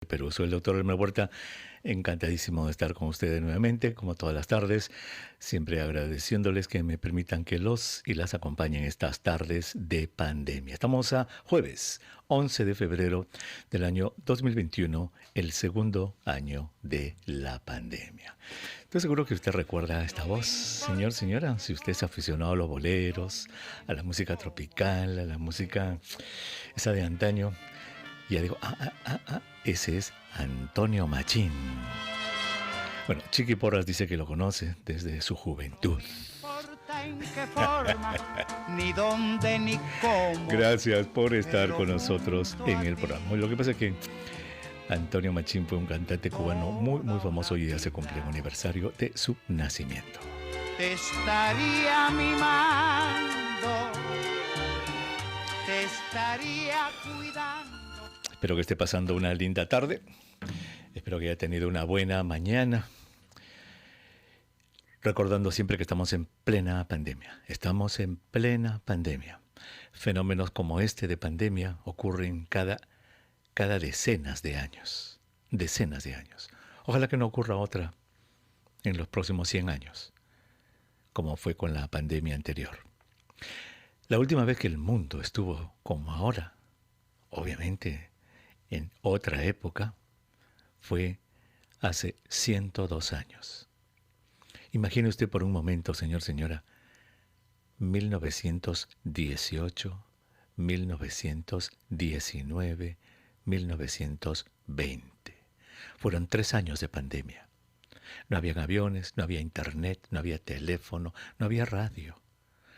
Perú. Soy el doctor Elmer Huerta, encantadísimo de estar con ustedes nuevamente, como todas las tardes, siempre agradeciéndoles que me permitan que los y las acompañen estas tardes de pandemia. Estamos a jueves 11 de febrero del año 2021, el segundo año de la pandemia. Estoy seguro que usted recuerda esta voz, señor, señora, si usted es aficionado a los boleros, a la música tropical, a la música esa de antaño. Ya digo, ese es Antonio Machín. Bueno, Chiqui Porras dice que lo conoce desde su juventud. En qué forma, ni dónde, ni cómo. Gracias por estar con nosotros en el programa. Lo que pasa es que Antonio Machín fue un cantante cubano muy, muy famoso y ya se cumple el aniversario de su nacimiento. Te estaría mimando, te estaría cuidando. Espero que esté pasando una linda tarde. Espero que haya tenido una buena mañana. Recordando siempre que estamos en plena pandemia. Estamos en plena pandemia. Fenómenos como este de pandemia ocurren cada decenas de años. Decenas de años. Ojalá que no ocurra otra en los próximos 100 años, como fue con la pandemia anterior. La última vez que el mundo estuvo como ahora, obviamente en otra época, fue hace 102 años. Imagine usted por un momento, señor, señora, 1918, 1919, 1920. Fueron 3 años de pandemia. No habían aviones, no había internet, no había teléfono, no había radio,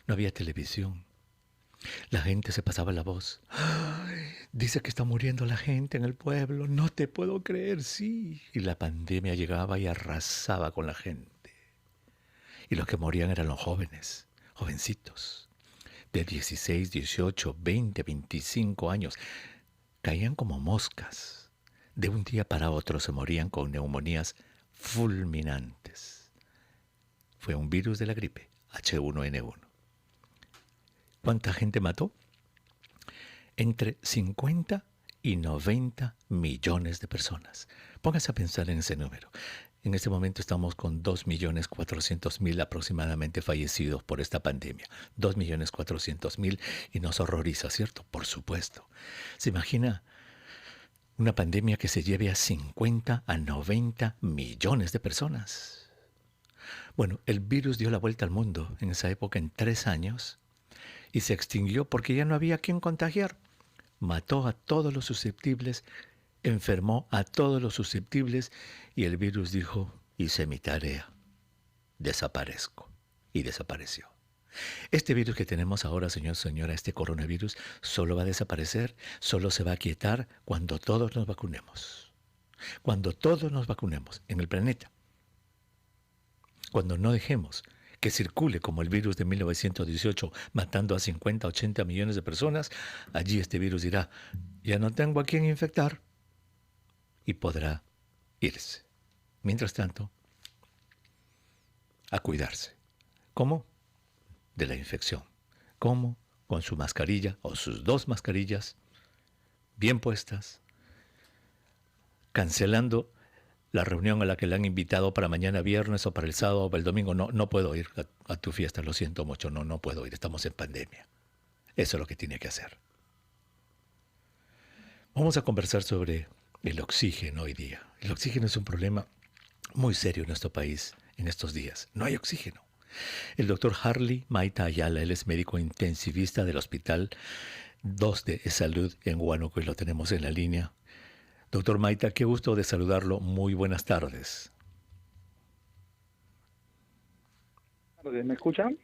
no había televisión. La gente se pasaba la voz. ¡Ay! Dice que está muriendo la gente en el pueblo. No te puedo creer, sí. Y la pandemia llegaba y arrasaba con la gente. Y los que morían eran los jóvenes, jovencitos, de 16, 18, 20, 25 años. Caían como moscas. De un día para otro se morían con neumonías fulminantes. Fue un virus de la gripe, H1N1. ¿Cuánta gente mató? Entre 50 y 90 millones de personas. Póngase a pensar en ese número. En este momento estamos con 2.400.000 aproximadamente fallecidos por esta pandemia. 2.400.000 y nos horroriza, ¿cierto? Por supuesto. ¿Se imagina una pandemia que se lleve a 50 a 90 millones de personas? Bueno, el virus dio la vuelta al mundo en esa época en 3 años. Y se extinguió porque ya no había quien contagiar. Mató a todos los susceptibles, enfermó a todos los susceptibles y el virus dijo, hice mi tarea, desaparezco. Y desapareció. Este virus que tenemos ahora, señor, señora, este coronavirus, solo va a desaparecer, solo se va a quietar cuando todos nos vacunemos. Cuando todos nos vacunemos en el planeta. Cuando no dejemos que circule como el virus de 1918, matando a 50, 80 millones de personas, allí este virus dirá, ya no tengo a quién infectar, y podrá irse. Mientras tanto, a cuidarse. ¿Cómo? De la infección. ¿Cómo? Con su mascarilla o sus 2 mascarillas bien puestas, cancelando la reunión a la que le han invitado para mañana viernes o para el sábado o para el domingo. No puedo ir a tu fiesta, lo siento mucho, no puedo ir, estamos en pandemia. Eso es lo que tiene que hacer. Vamos a conversar sobre el oxígeno hoy día. El oxígeno es un problema muy serio en nuestro país en estos días. No hay oxígeno. El doctor Harley Maita Ayala, él es médico intensivista del Hospital 2 de Salud en Huánuco y lo tenemos en la línea. Doctor Maita, qué gusto de saludarlo. Muy buenas tardes. ¿Me escuchan?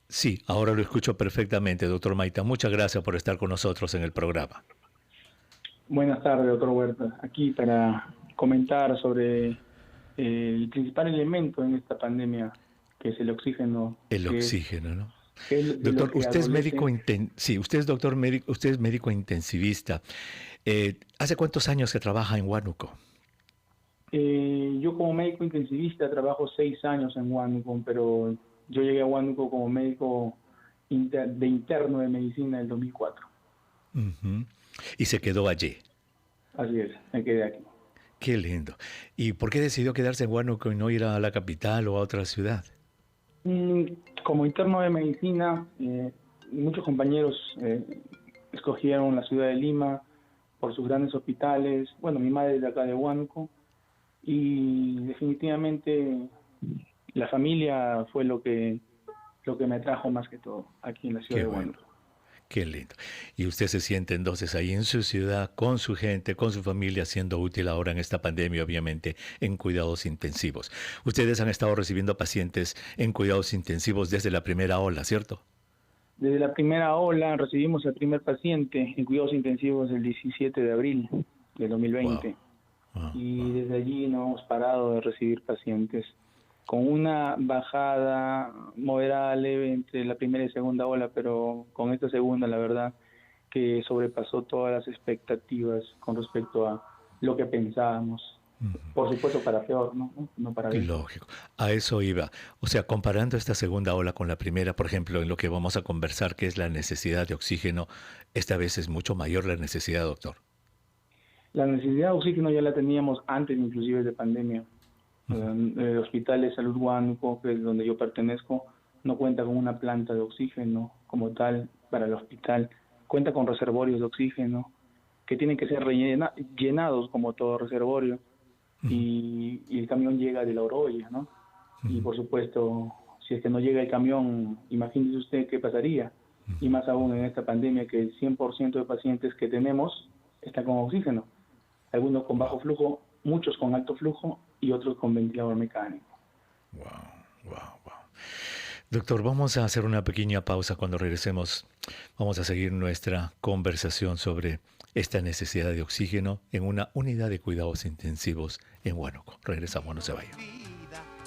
Sí, ahora lo escucho perfectamente, doctor Maita. Muchas gracias por estar con nosotros en el programa. Buenas tardes, doctor Huerta. Aquí para comentar sobre el principal elemento en esta pandemia, que es el oxígeno. El oxígeno, ¿no? Doctor, usted es médico sí, usted es doctor médico, usted es médico intensivista. ¿Hace cuántos años que trabaja en Huánuco? Yo como médico intensivista trabajo 6 años en Huánuco, pero yo llegué a Huánuco como médico de interno de medicina en el 2004. Uh-huh. Y se quedó allí. Así es, me quedé aquí. Qué lindo. ¿Y por qué decidió quedarse en Huánuco y no ir a la capital o a otra ciudad? Mm, Como interno de medicina, muchos compañeros escogieron la ciudad de Lima por sus grandes hospitales. Bueno, mi madre es de acá de Huánuco y definitivamente la familia fue lo que me atrajo más que todo aquí en la ciudad Qué de bueno. Huánuco. Qué lindo. Y usted se siente entonces ahí en su ciudad, con su gente, con su familia, siendo útil ahora en esta pandemia, obviamente, en cuidados intensivos. Ustedes han estado recibiendo pacientes en cuidados intensivos desde la primera ola, ¿cierto? Desde la primera ola recibimos al primer paciente en cuidados intensivos el 17 de abril de Wow, 2020 wow, y wow. desde allí no hemos parado de recibir pacientes con una bajada moderada leve entre la primera y segunda ola, pero con esta segunda la verdad que sobrepasó todas las expectativas con respecto a lo que pensábamos. Por supuesto para peor, ¿no? No para bien. Lógico. A eso iba. O sea, comparando esta segunda ola con la primera, por ejemplo, en lo que vamos a conversar, que es la necesidad de oxígeno, esta vez es mucho mayor la necesidad, doctor. La necesidad de oxígeno ya la teníamos antes inclusive de pandemia. El Hospital de Salud Huánuco, que es donde yo pertenezco, no cuenta con una planta de oxígeno como tal para el hospital. Cuenta con reservorios de oxígeno que tienen que ser llenados como todo reservorio y el camión llega de La Oroya, ¿no? Y por supuesto, si es que no llega el camión, imagínese usted qué pasaría. Y más aún en esta pandemia que el 100% de pacientes que tenemos están con oxígeno. Algunos con bajo Wow, flujo, muchos con alto flujo y otros con ventilador mecánico. wow, wow, wow. Doctor, vamos a hacer una pequeña pausa. Cuando regresemos, vamos a seguir nuestra conversación sobre esta necesidad de oxígeno en una unidad de cuidados intensivos en Huánuco. Regresamos, no se vayan.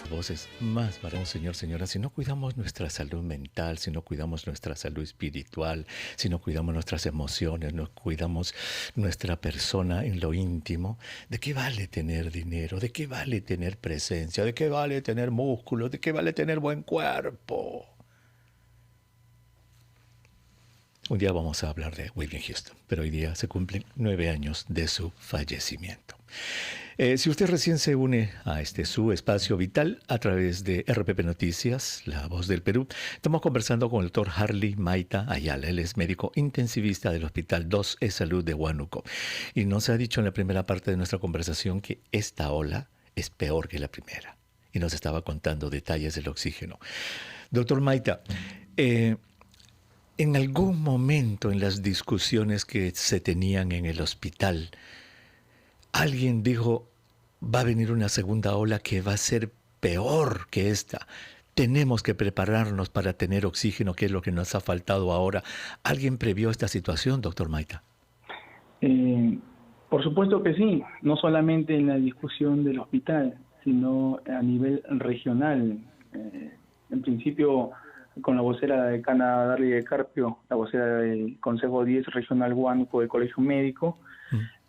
Voces más varón, señor, señora, si no cuidamos nuestra salud mental, si no cuidamos nuestra salud espiritual, si no cuidamos nuestras emociones, no cuidamos nuestra persona en lo íntimo, ¿de qué vale tener dinero? ¿De qué vale tener presencia? ¿De qué vale tener músculo? ¿De qué vale tener buen cuerpo? Un día vamos a hablar de Whitney Houston, pero hoy día se cumplen 9 años de su fallecimiento. Si usted recién se une a este su espacio vital a través de RPP Noticias, La Voz del Perú, estamos conversando con el doctor Harley Maita Ayala. Él es médico intensivista del Hospital 2E Salud de Huánuco. Y nos ha dicho en la primera parte de nuestra conversación que esta ola es peor que la primera. Y nos estaba contando detalles del oxígeno. Doctor Maita, en algún momento en las discusiones que se tenían en el hospital, alguien dijo, va a venir una segunda ola que va a ser peor que esta. Tenemos que prepararnos para tener oxígeno, que es lo que nos ha faltado ahora. ¿Alguien previó esta situación, doctor Maita? Eh, por supuesto que sí, no solamente en la discusión del hospital, sino a nivel regional. En principio, con la vocera decana Darly de Carpio, la vocera del Consejo 10 Regional Huánuco del Colegio Médico,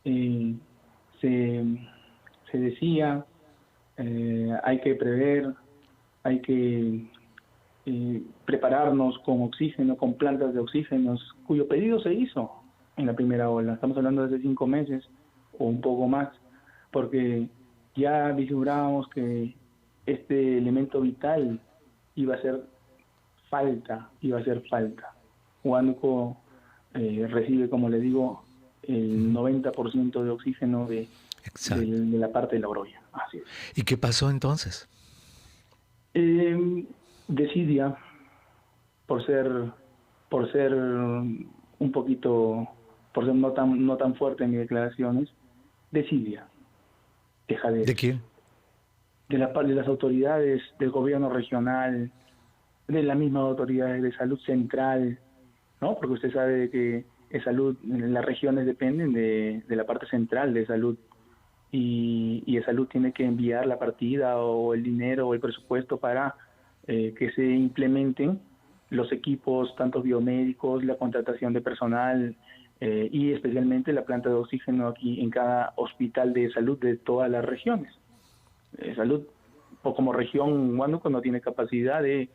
eh, se, se decía, hay que prever, hay que prepararnos con oxígeno, con plantas de oxígenos, cuyo pedido se hizo en la primera ola. Estamos hablando de hace 5 meses o un poco más, porque ya vislumbrábamos que este elemento vital iba a ser falta. Huánuco recibe, como le digo, el 90% de oxígeno de Exacto. la parte de La Oroya. Así es. ¿Y qué pasó entonces? Desidia, por ser un poquito, por ser no tan fuerte en mis declaraciones, desidia, ¿De dejadez, quién? de las autoridades del gobierno regional, de las mismas autoridades de salud central, ¿no? Porque usted sabe que las regiones dependen de la parte central de salud y de salud tiene que enviar la partida o el dinero o el presupuesto para que se implementen los equipos, tanto biomédicos, la contratación de personal y especialmente la planta de oxígeno aquí en cada hospital de salud de todas las regiones. Salud, o como región, Huánuco no tiene capacidad de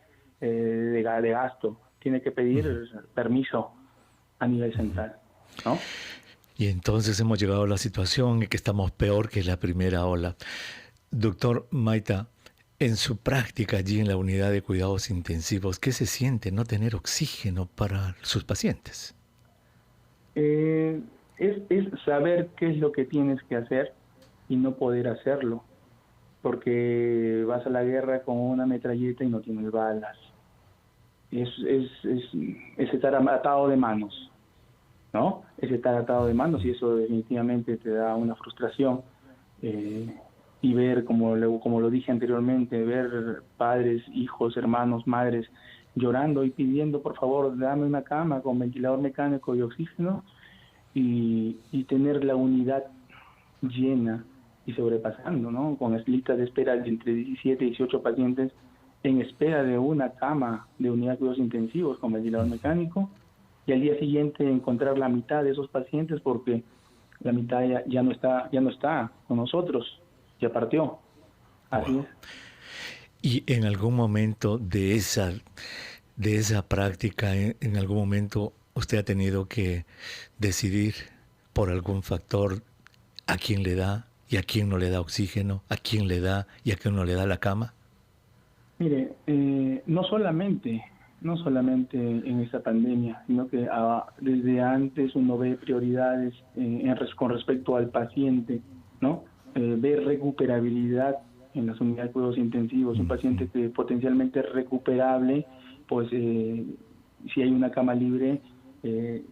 gasto, tiene que pedir permiso a nivel central, ¿no? Y entonces hemos llegado a la situación en que estamos peor que la primera ola. Doctor Maita, en su práctica allí en la unidad de cuidados intensivos, ¿qué se siente no tener oxígeno para sus pacientes? Es saber qué es lo que tienes que hacer y no poder hacerlo, porque vas a la guerra con una metralleta y no tienes balas. Es estar atado de manos, ¿no? Es estar atado de manos y eso definitivamente te da una frustración. Y ver, como lo dije anteriormente, ver padres, hijos, hermanos, madres llorando y pidiendo, por favor, dame una cama con ventilador mecánico y oxígeno, y tener la unidad llena y sobrepasando, ¿no? Con las listas de espera de entre 17 y 18 pacientes en espera de una cama de unidad de cuidados intensivos con ventilador mecánico, y al día siguiente encontrar la mitad de esos pacientes porque la mitad ya no está con nosotros, ya partió. Así Wow. es. Y en algún momento de esa práctica, en algún momento usted ha tenido que decidir por algún factor a quién le da y a quién no le da oxígeno, a quién le da y a quién no le da la cama. Mire, no solamente en esta pandemia, sino que desde antes uno ve prioridades con respecto al paciente, ¿no? Ve recuperabilidad en las unidades de cuidados intensivos. Un paciente que potencialmente es recuperable, pues si hay una cama libre,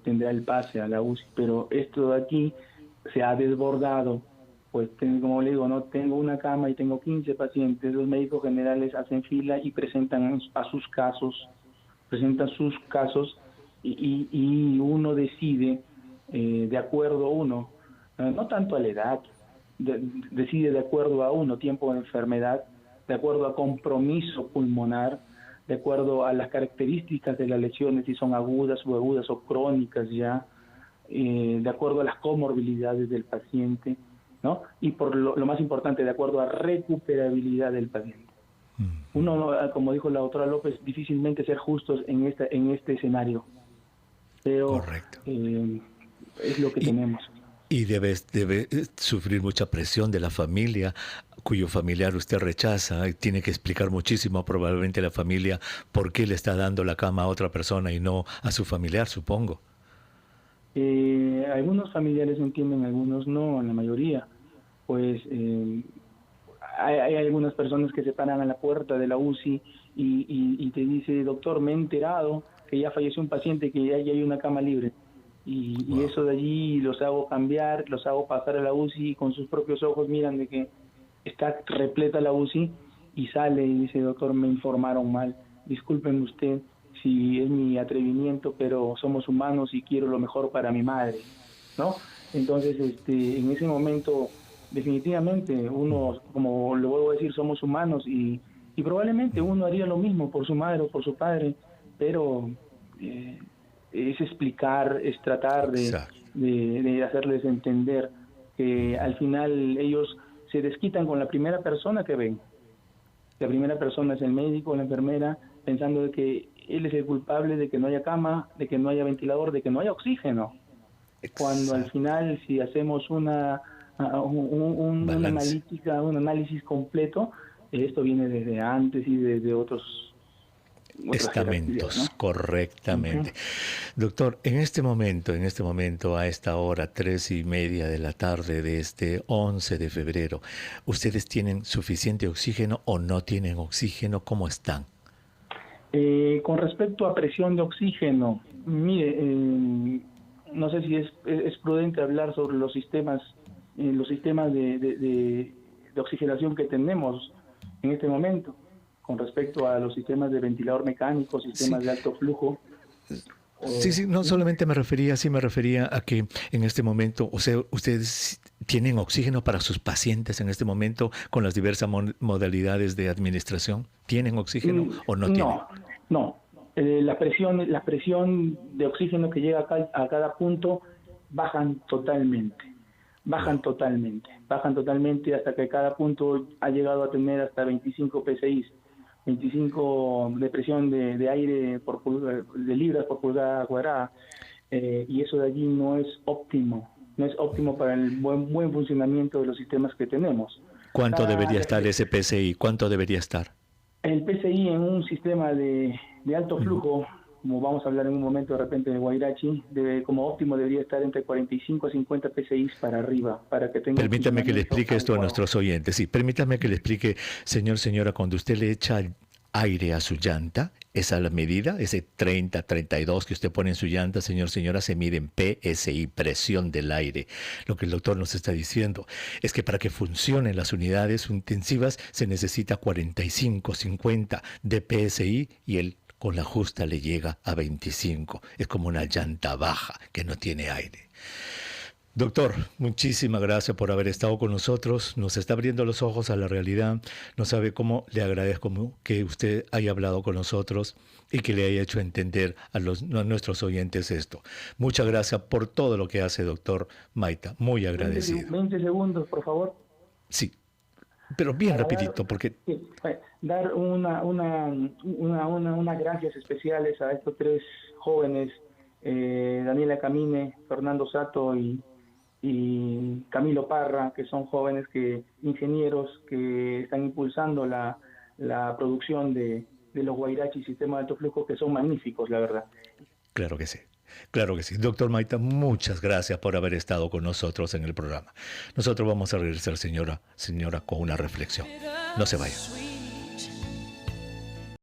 tendrá el pase a la UCI. Pero esto de aquí se ha desbordado. Pues como le digo, no tengo una cama y tengo 15 pacientes. Los médicos generales hacen fila y presentan sus casos, y uno decide de acuerdo a uno, no tanto a la edad, decide de acuerdo a uno, tiempo de enfermedad, de acuerdo a compromiso pulmonar, de acuerdo a las características de las lesiones, si son agudas o crónicas ya, de acuerdo a las comorbilidades del paciente, ¿no? Y por lo más importante, de acuerdo a recuperabilidad del paciente. Uno, como dijo la doctora López, difícilmente ser justos en este escenario, pero Correcto. es lo que tenemos. Y debe sufrir mucha presión de la familia, cuyo familiar usted rechaza, y tiene que explicar muchísimo probablemente a la familia por qué le está dando la cama a otra persona y no a su familiar, supongo. Algunos familiares entienden, algunos no, la mayoría. Pues hay algunas personas que se paran a la puerta de la UCI y te dice, doctor, me he enterado que ya falleció un paciente, que ya hay una cama libre. Y eso de allí los hago cambiar, los hago pasar a la UCI, y con sus propios ojos miran de que está repleta la UCI, y sale y dice, doctor, me informaron mal, disculpen usted si es mi atrevimiento, pero somos humanos y quiero lo mejor para mi madre, ¿no? Entonces, en ese momento, definitivamente, uno, como lo vuelvo a decir, somos humanos, y probablemente uno haría lo mismo por su madre o por su padre, pero es explicar, es tratar de hacerles entender que al final ellos se desquitan con la primera persona que ven. La primera persona es el médico, la enfermera, pensando de que él es el culpable de que no haya cama, de que no haya ventilador, de que no haya oxígeno. Cuando al final, si hacemos una analítica, un análisis completo, esto viene desde antes y desde otros Estamentos, ¿no? Correctamente. Uh-huh. Doctor, en este momento, a esta hora, 3:30 de la tarde de este 11 de febrero, ¿ustedes tienen suficiente oxígeno o no tienen oxígeno? ¿Cómo están? Con respecto a presión de oxígeno, mire, no sé si es prudente hablar sobre los sistemas de oxigenación que tenemos en este momento, con respecto a los sistemas de ventilador mecánico, sistemas de alto flujo. Sí, no solamente me refería a que en este momento, o sea, ustedes tienen oxígeno para sus pacientes en este momento con las diversas modalidades de administración. ¿Tienen oxígeno o no tienen? No. La presión de oxígeno que llega a cada punto bajan totalmente hasta que cada punto ha llegado a tener hasta 25 PSI, 25 de presión de aire de libras por pulgada cuadrada, y eso de allí no es óptimo, no es óptimo para el buen funcionamiento de los sistemas que tenemos. ¿Cuánto debería estar ese PCI? ¿Cuánto debería estar? El PCI en un sistema de alto flujo, como vamos a hablar en un momento de repente de Guairachi, como óptimo debería estar entre 45 a 50 PCI para arriba, para que tenga... Permítame que le explique esto a nuestros oyentes. Sí, permítame que le explique, señora, cuando usted le echa aire a su llanta, esa es la medida, ese 30, 32 que usted pone en su llanta, señora, se mide en PSI, presión del aire. Lo que el doctor nos está diciendo es que para que funcionen las unidades intensivas se necesita 45, 50 de PSI y él con la justa le llega a 25. Es como una llanta baja que no tiene aire. Doctor, muchísimas gracias por haber estado con nosotros. Nos está abriendo los ojos a la realidad. No sabe cómo le agradezco que usted haya hablado con nosotros y que le haya hecho entender a nuestros oyentes esto. Muchas gracias por todo lo que hace, doctor Maita. Muy agradecido. 20 segundos, por favor. Sí, pero bien rapidito, porque... Sí, dar unas gracias especiales a estos 3 jóvenes, Daniela Camine, Fernando Sato y Camilo Parra, que son jóvenes ingenieros que están impulsando la producción de los Guairachi sistemas de alto flujo, que son magníficos, la verdad. Claro que sí. Claro que sí. Doctor Maita, muchas gracias por haber estado con nosotros en el programa. Nosotros vamos a regresar, señora, con una reflexión. No se vaya.